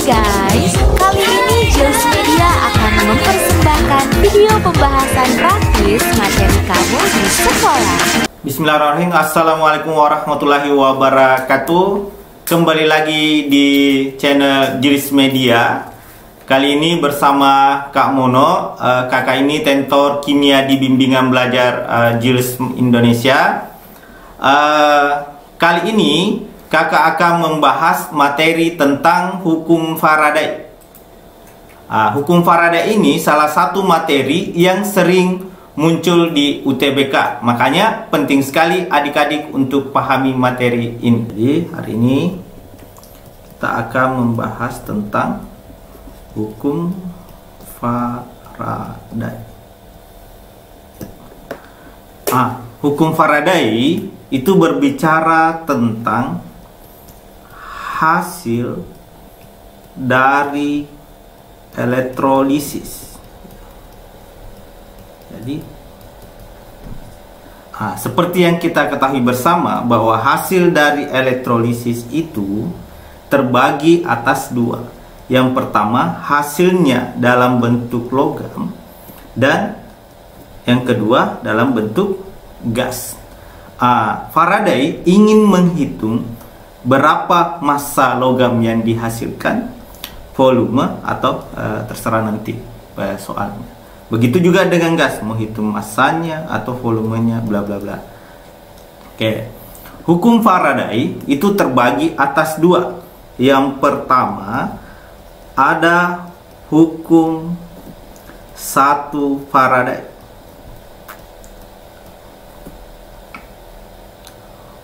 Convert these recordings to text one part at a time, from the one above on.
guys, kali ini Jules Media akan mempersembahkan video pembahasan praktis materi kamu di sekolah. Bismillahirrahmanirrahim. Assalamualaikum warahmatullahi wabarakatuh. Kembali lagi di channel Jules Media. Kali ini bersama Kak Mono. Kakak ini tentor kimia di bimbingan belajar Jules Indonesia. Kali ini kakak akan membahas materi tentang hukum Faraday. Hukum Faraday ini salah satu materi yang sering muncul di UTBK. Makanya penting sekali adik-adik untuk pahami materi ini. Jadi hari ini kita akan membahas tentang hukum Faraday. Hukum Faraday itu berbicara tentang hasil dari elektrolisis. Jadi seperti yang kita ketahui bersama bahwa hasil dari elektrolisis itu terbagi atas dua. Yang pertama, hasilnya dalam bentuk logam, dan yang kedua dalam bentuk gas. Faraday ingin menghitung berapa massa logam yang dihasilkan, volume atau terserah nanti soalnya. Begitu juga dengan gas, menghitung massanya atau volumenya, bla bla bla. Oke. Hukum Faraday itu terbagi atas dua. Yang pertama ada hukum 1 Faraday.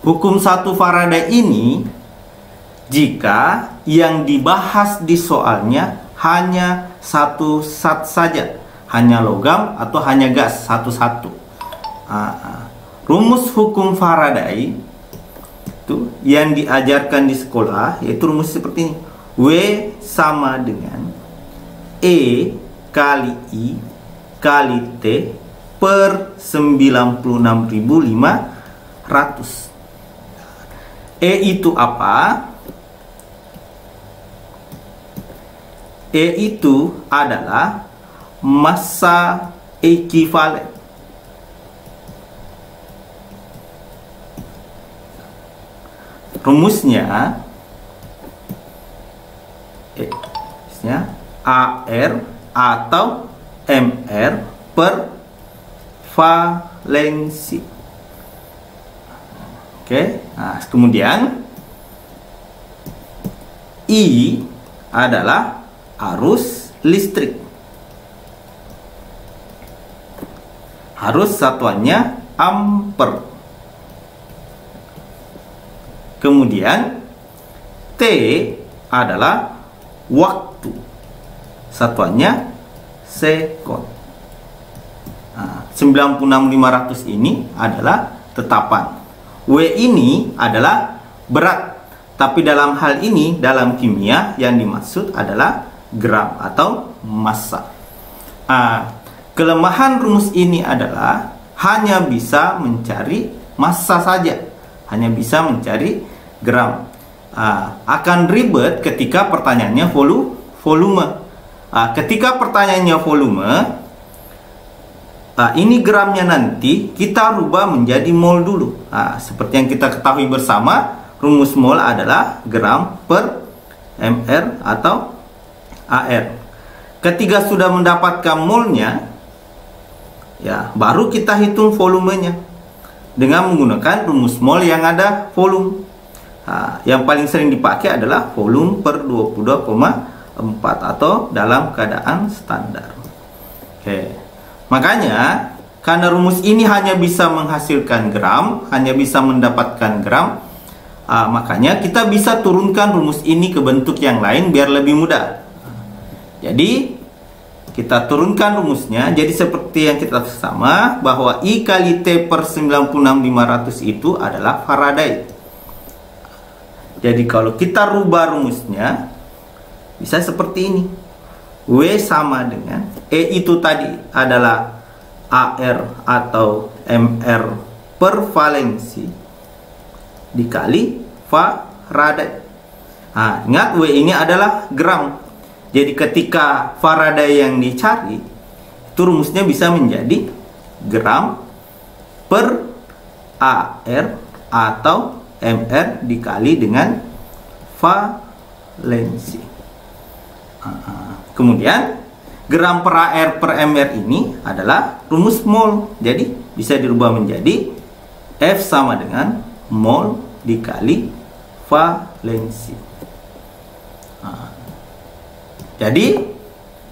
Hukum 1 Faraday ini, jika yang dibahas di soalnya hanya satu zat saja, hanya logam atau hanya gas satu-satu. Rumus hukum Faraday itu yang diajarkan di sekolah yaitu rumus seperti ini. W sama dengan E kali I kali T per 96.500. E itu apa? E itu adalah massa ekuivalen. Rumusnya AR atau MR per valensi. Oke, kemudian I adalah arus listrik. Arus satuannya ampere. Kemudian T adalah waktu. Satuannya sekon. 96.500 ini adalah tetapan. W ini adalah berat, tapi dalam hal ini dalam kimia yang dimaksud adalah gram atau massa. Kelemahan rumus ini adalah hanya bisa mencari massa saja, hanya bisa mencari gram. Akan ribet ketika pertanyaannya volume. Ketika pertanyaannya volume, ini gramnya nanti kita rubah menjadi mol dulu. Seperti yang kita ketahui bersama, rumus mol adalah gram per mr atau AR. Ketika sudah mendapatkan molnya, ya baru kita hitung volumenya dengan menggunakan rumus mol yang ada volume. Yang paling sering dipakai adalah volume per 22,4 atau dalam keadaan standar. Oke. Makanya, karena rumus ini hanya bisa menghasilkan gram, hanya bisa mendapatkan gram, makanya kita bisa turunkan rumus ini ke bentuk yang lain biar lebih mudah. Jadi, kita turunkan rumusnya. Jadi seperti yang kita sama, bahwa I kali T per 96.500 itu adalah Faraday. Jadi kalau kita rubah rumusnya, bisa seperti ini. W sama dengan E itu tadi adalah AR atau MR per valensi dikali Faraday. Nah, ingat W ini adalah gram. Jadi ketika Faraday yang dicari, itu rumusnya bisa menjadi gram per AR atau MR dikali dengan valensi. Kemudian gram per AR per MR ini adalah rumus mol. Jadi bisa dirubah menjadi F sama dengan mol dikali valensi. Jadi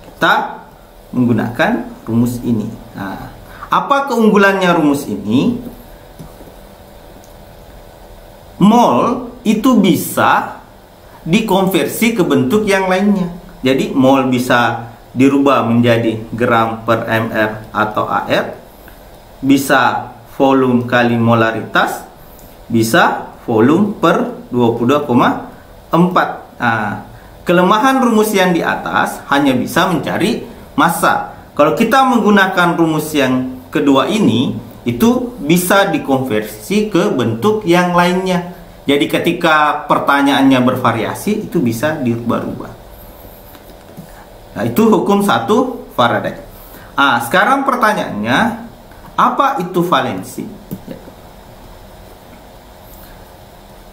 kita menggunakan rumus ini. Apa keunggulannya rumus ini? Mol itu bisa dikonversi ke bentuk yang lainnya. Jadi mol bisa dirubah menjadi gram per mr atau AR, bisa volume kali molaritas, bisa volume per 22,4. Kelemahan rumus yang di atas hanya bisa mencari massa. Kalau kita menggunakan rumus yang kedua ini, itu bisa dikonversi ke bentuk yang lainnya. Jadi ketika pertanyaannya bervariasi, itu bisa dirubah-rubah. Nah, itu hukum 1 Faraday. Sekarang pertanyaannya, apa itu valensi?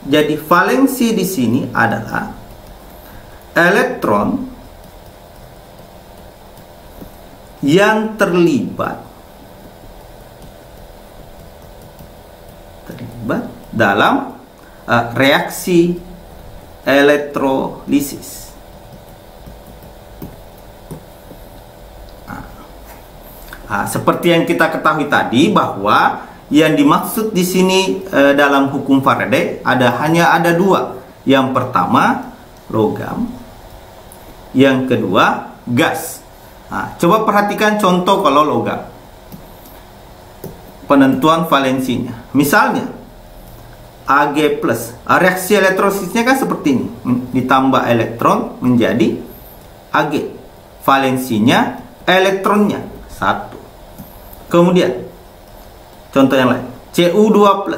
Jadi valensi di sini adalah elektron yang terlibat dalam reaksi elektrolisis. Seperti yang kita ketahui tadi, bahwa yang dimaksud di sini dalam hukum Faraday hanya ada dua. Yang pertama logam, yang kedua gas. Coba perhatikan contoh kalau logam. Penentuan valensinya. Misalnya Ag+, reaksi elektrosisnya kan seperti ini. Ditambah elektron menjadi Ag. Valensinya elektronnya 1. Kemudian contoh yang lain, Cu2+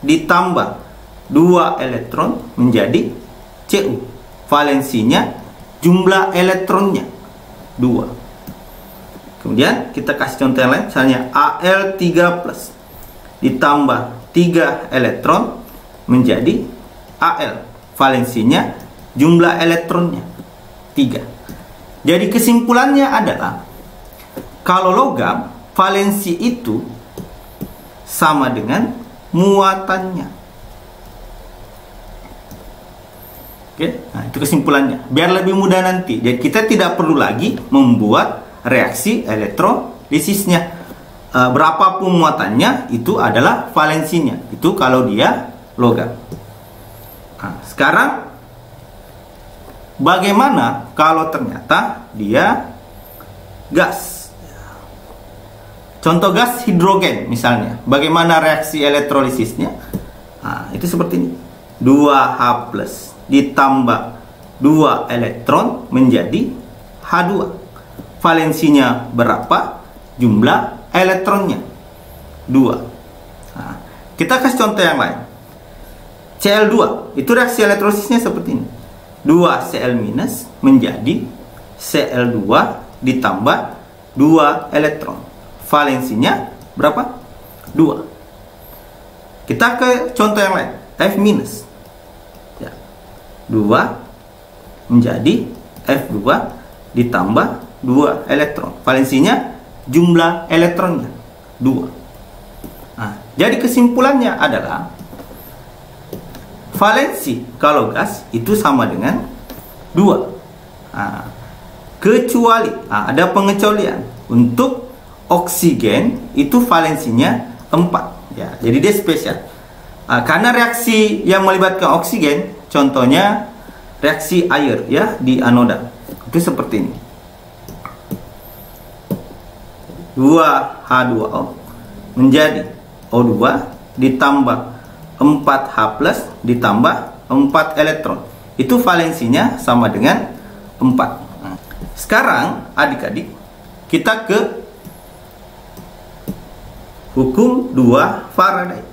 ditambah 2 elektron menjadi Cu. Valensinya jumlah elektronnya 2. Kemudian kita kasih contoh yang lain, misalnya Al3+ ditambah 3 elektron menjadi Al. Valensinya jumlah elektronnya 3. Jadi kesimpulannya adalah, kalau logam, valensi itu sama dengan muatannya. Oke, nah itu kesimpulannya. Biar lebih mudah nanti. Jadi kita tidak perlu lagi membuat reaksi elektrolisisnya. Berapapun muatannya, itu adalah valensinya. Itu kalau dia logam. Nah, sekarang bagaimana kalau ternyata dia gas? Contoh gas hidrogen misalnya. Bagaimana reaksi elektrolisisnya? Nah, itu seperti ini. 2H+ ditambah 2 elektron menjadi H2. Valensinya berapa? Jumlah elektronnya 2. Nah, kita kasih contoh yang lain. Cl2, itu reaksi elektrosisnya seperti ini. 2Cl- menjadi Cl2 ditambah 2 elektron. Valensinya berapa? 2. Kita ke contoh yang lain. F-. Ya. 2 menjadi F2 ditambah 2 elektron. Valensinya jumlah elektronnya 2. Nah, jadi kesimpulannya adalah valensi kalau gas itu sama dengan 2. Nah, kecuali ada pengecualian. Untuk oksigen itu valensinya 4. Ya, jadi dia spesial. Karena reaksi yang melibatkan oksigen, contohnya reaksi air ya di anoda. Itu seperti ini. 2H2O menjadi O2 ditambah 4H+ ditambah 4 elektron. Itu valensinya sama dengan 4. Nah, sekarang adik-adik, kita ke hukum 2 Faraday.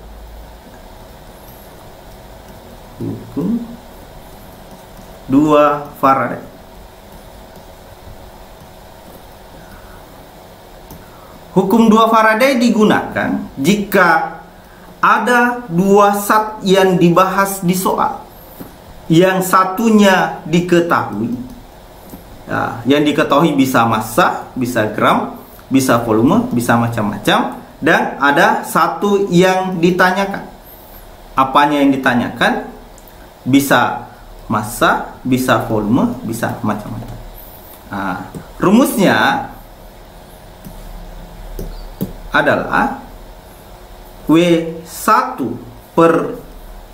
Hukum 2 Faraday. Hukum 2 Faraday digunakan jika ada dua zat yang dibahas di soal. Yang satunya diketahui. Ya, yang diketahui bisa massa, bisa gram, bisa volume, bisa macam-macam. Dan ada satu yang ditanyakan. Apanya yang ditanyakan? Bisa massa, bisa volume, bisa macam-macam. Nah, rumusnya adalah W1 per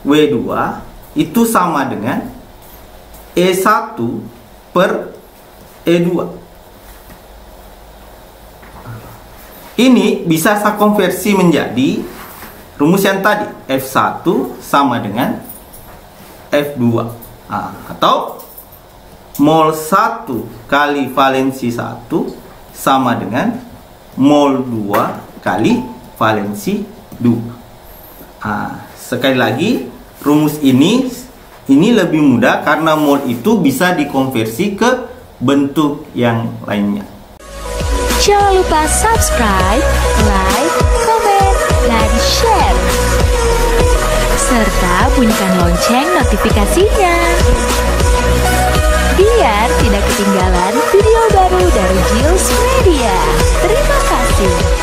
W2 itu sama dengan E1 per E2. Ini bisa saya konversi menjadi rumus yang tadi, F1 sama dengan F2. Atau mol 1 kali valensi 1 sama dengan mol 2 kali valensi 2. Sekali lagi, rumus ini lebih mudah karena mol itu bisa dikonversi ke bentuk yang lainnya. Jangan lupa subscribe, like, komen, dan share. Serta bunyikan lonceng notifikasinya. Biar tidak ketinggalan video baru dari Giles Media. Terima kasih.